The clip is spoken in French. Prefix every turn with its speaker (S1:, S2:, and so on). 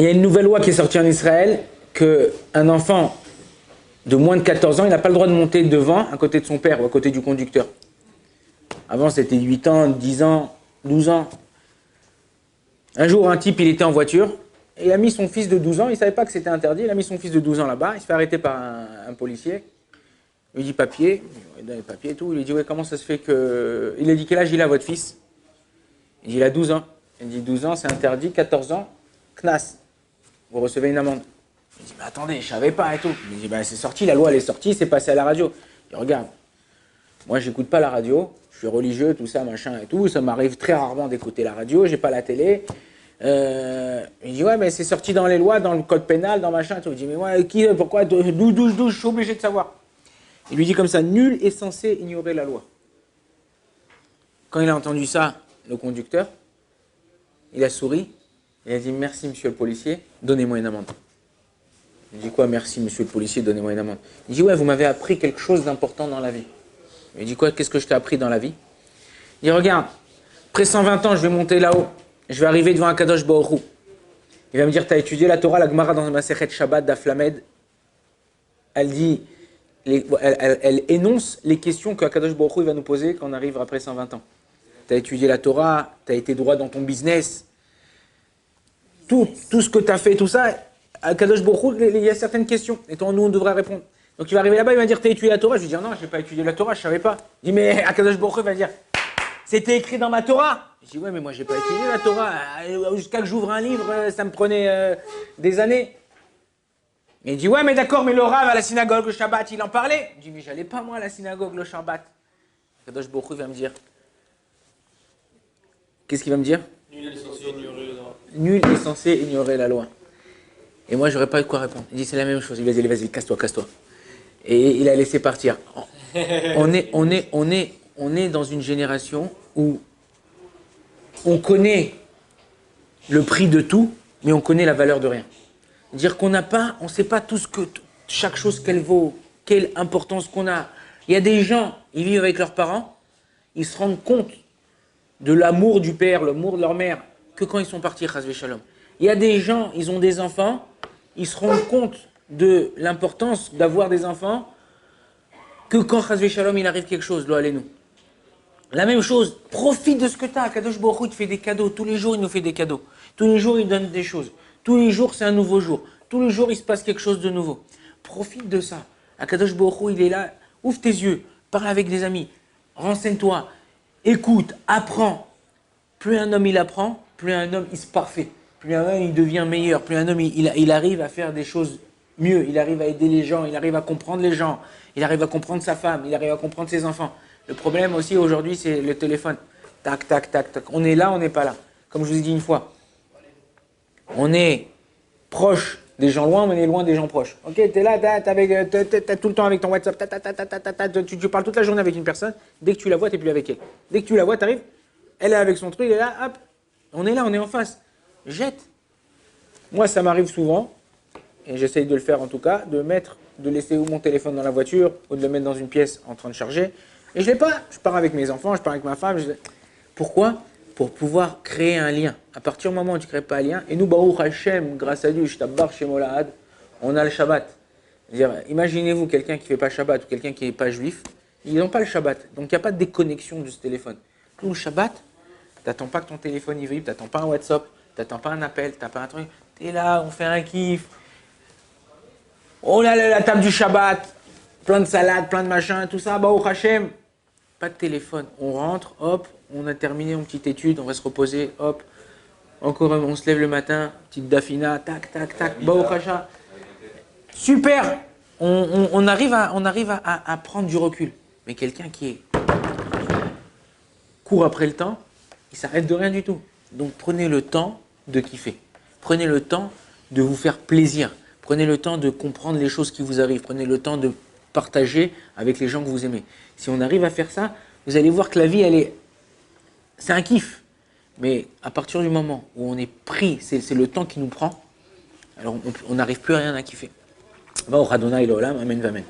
S1: il y a une nouvelle loi qui est sortie en Israël qu'un enfant de moins de 14 ans, il n'a pas le droit de monter devant à côté de son père ou à côté du conducteur. Avant, c'était 8 ans, 10 ans, 12 ans. Un jour, un type, il était en voiture et il a mis son fils de 12 ans, il ne savait pas que c'était interdit, il a mis son fils de 12 ans là-bas, il se fait arrêter par un policier. Il lui dit papier, il donne les papiers et tout. Il lui dit ouais, comment ça se fait que. Il a dit quel âge il a votre fils? Il dit il a 12 ans. Il dit 12 ans, c'est interdit, 14 ans, knas. Vous recevez une amende. Il dit mais attendez, je savais pas et tout. Il dit ben c'est sorti, la loi elle est sortie, c'est passé à la radio. Il dit regarde, moi j'écoute pas la radio, je suis religieux, tout ça, machin et tout. Ça m'arrive très rarement d'écouter la radio, j'ai pas la télé. Il dit ouais mais c'est sorti dans les lois, dans le code pénal, dans machin et tout. Il dit mais moi pourquoi 12, je suis obligé de savoir. Il lui dit comme ça, nul est censé ignorer la loi. Quand il a entendu ça, le conducteur, il a souri, il a dit merci monsieur le policier, donnez-moi une amende. Il dit quoi merci monsieur le policier, donnez-moi une amende. Il dit ouais vous m'avez appris quelque chose d'important dans la vie. Il dit quoi, qu'est-ce que je t'ai appris dans la vie? Il dit regarde, après 120 ans je vais monter là-haut, je vais arriver devant un Kadosh Baruch Hu. Il va me dire t'as étudié la Torah, la Gemara dans ma Sechet Shabbat d'Aflamed. Elle dit, elle énonce les questions que Akadosh Baruch Hu va nous poser quand on arrive après 120 ans. Tu as étudié la Torah, tu as été droit dans ton business, tout ce que tu as fait, tout ça, Akadosh Baruch Hu, il y a certaines questions, et toi, nous, on devrait répondre. Donc il va arriver là-bas, il va dire, tu as étudié la Torah? Je vais dire, non, je n'ai pas étudié la Torah, je ne savais pas. Il dit, mais Akadosh Baruch Hu va dire, c'était écrit dans ma Torah. Je dis, ouais, mais moi, je n'ai pas étudié la Torah. Jusqu'à que j'ouvre un livre, ça me prenait des années. Il dit, ouais, mais d'accord, mais le Rav à la synagogue, le Shabbat, il en parlait. Je dis, mais j'allais pas, moi, à la synagogue, le Shabbat. Kadosh Baruch Hu va me dire. Qu'est-ce qu'il va me dire? Nul est censé ignorer la loi. Nul est censé ignorer la loi. Et moi, j'aurais pas eu quoi répondre. Il dit, c'est la même chose. Il va dire, vas-y, casse-toi, casse-toi. Et il a laissé partir. On est dans une génération où on connaît le prix de tout, mais on connaît la valeur de rien. Dire qu'on n'a pas, on ne sait pas tout ce que, chaque chose qu'elle vaut, quelle importance qu'on a. Il y a des gens, ils vivent avec leurs parents, ils se rendent compte de l'amour du père, l'amour de leur mère, que quand ils sont partis, chas shalom. Il y a des gens, ils ont des enfants, ils se rendent compte de l'importance d'avoir des enfants, que quand chas shalom, il arrive quelque chose, lo allez-nous. La même chose, profite de ce que tu as. Kadosh Baruch Hu, il te fait des cadeaux. Tous les jours, il nous fait des cadeaux. Tous les jours, il donne des choses. Tous les jours, c'est un nouveau jour. Tous les jours, il se passe quelque chose de nouveau. Profite de ça. Akadosh Baruch Hu, il est là. Ouvre tes yeux. Parle avec des amis. Renseigne-toi. Écoute. Apprends. Plus un homme, il apprend, plus un homme, il se parfait. Plus un homme, il devient meilleur. Plus un homme, il arrive à faire des choses mieux. Il arrive à aider les gens. Il arrive à comprendre les gens. Il arrive à comprendre sa femme. Il arrive à comprendre ses enfants. Le problème aussi, aujourd'hui, c'est le téléphone. Tac, tac, tac, tac. On est là, on n'est pas là. Comme je vous ai dit une fois. On est proche des gens loin, mais on est loin des gens proches. Ok, tu es là, t'es tout le temps avec ton WhatsApp, tu parles toute la journée avec une personne, dès que tu la vois, tu n'es plus avec elle. Dès que tu la vois, tu arrives, elle est avec son truc, elle est là, hop, on est là, on est en face. Jette. Moi, ça m'arrive souvent, et j'essaye de le faire en tout cas, de laisser mon téléphone dans la voiture, ou de le mettre dans une pièce en train de charger, et je ne l'ai pas. Je pars avec mes enfants, je pars avec ma femme. Pourquoi? Pour pouvoir créer un lien. À partir du moment où tu ne crées pas un lien, et nous, Baruch Hashem, grâce à Dieu, Shtabar Shemolahad, on a le Shabbat. Imaginez-vous quelqu'un qui ne fait pas Shabbat ou quelqu'un qui n'est pas juif, ils n'ont pas le Shabbat. Donc il n'y a pas de déconnexion de ce téléphone. Nous, le Shabbat, tu n'attends pas que ton téléphone y vibre, tu n'attends pas un WhatsApp, tu n'attends pas un appel, tu n'attends pas un truc. Tu es là, on fait un kiff. Oh là là, la table du Shabbat, plein de salades, plein de machins, tout ça, Baruch Hashem. Pas de téléphone. On rentre, hop, on a terminé une petite étude, on va se reposer, hop. Encore, on se lève le matin, petite dafina, tac, tac, tac, Baruch Hashem. Super. On arrive à prendre du recul. Mais quelqu'un qui court après le temps, il s'arrête de rien du tout. Donc prenez le temps de kiffer. Prenez le temps de vous faire plaisir. Prenez le temps de comprendre les choses qui vous arrivent. Prenez le temps de partager avec les gens que vous aimez. Si on arrive à faire ça, vous allez voir que la vie, c'est un kiff. Mais à partir du moment où on est pris, c'est le temps qui nous prend, alors on n'arrive plus à rien à kiffer. Va au Radona et l'Olam, Amen, Amen.